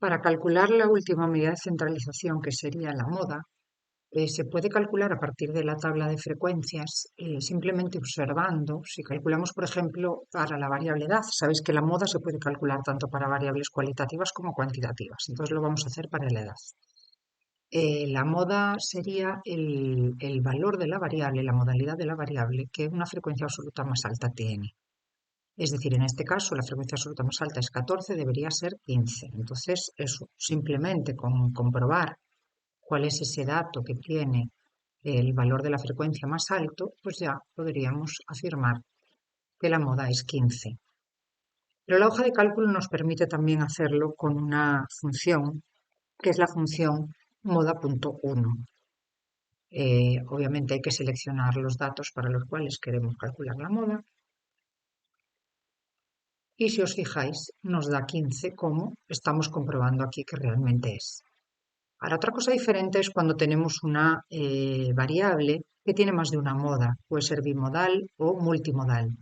Para calcular la última medida de centralización, que sería la moda, se puede calcular a partir de la tabla de frecuencias, simplemente observando. Si calculamos, por ejemplo, para la variable edad, sabéis que la moda se puede calcular tanto para variables cualitativas como cuantitativas. Entonces lo vamos a hacer para la edad. La moda sería el valor de la variable, la modalidad de la variable que una frecuencia absoluta más alta tiene. Es decir, en este caso la frecuencia absoluta más alta es 14, debería ser 15. Entonces, eso, simplemente con comprobar cuál es ese dato que tiene el valor de la frecuencia más alto, pues ya podríamos afirmar que la moda es 15. Pero la hoja de cálculo nos permite también hacerlo con una función, que es la función moda.1. Obviamente hay que seleccionar los datos para los cuales queremos calcular la moda. Y si os fijáis, nos da 15 como estamos comprobando aquí que realmente es. Ahora, otra cosa diferente es cuando tenemos una variable que tiene más de una moda. Puede ser bimodal o multimodal.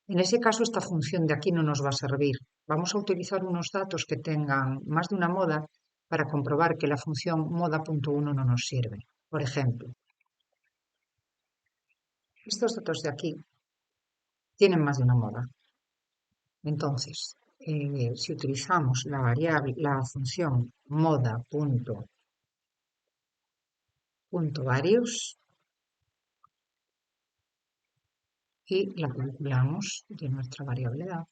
En ese caso, esta función de aquí no nos va a servir. Vamos a utilizar unos datos que tengan más de una moda para comprobar que la función moda.1 no nos sirve. Por ejemplo, estos datos de aquí tienen más de una moda. Entonces, si utilizamos la variable, la función moda.varios y la calculamos de nuestra variable edad,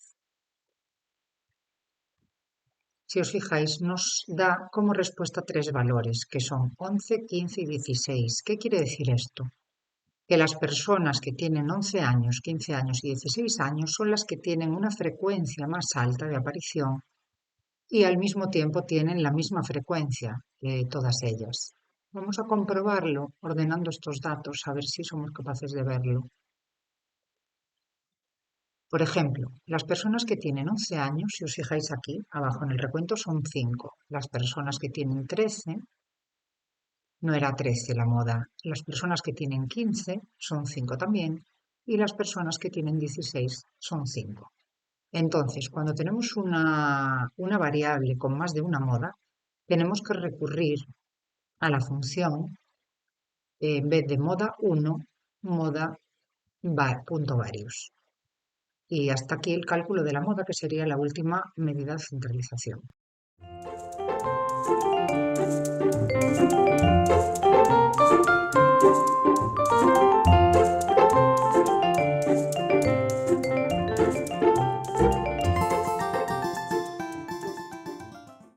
si os fijáis, nos da como respuesta tres valores, que son 11, 15 y 16. ¿Qué quiere decir esto? Que las personas que tienen 11 años, 15 años y 16 años son las que tienen una frecuencia más alta de aparición y al mismo tiempo tienen la misma frecuencia que todas ellas. Vamos a comprobarlo ordenando estos datos, a ver si somos capaces de verlo. Por ejemplo, las personas que tienen 11 años, si os fijáis aquí, abajo en el recuento son 5. Las personas que tienen 13, no era 13 la moda. Las personas que tienen 15 son 5 también. Y las personas que tienen 16 son 5. Entonces, cuando tenemos una variable con más de una moda, tenemos que recurrir a la función, en vez de moda1, moda.varios. Y hasta aquí el cálculo de la moda, que sería la última medida de centralización.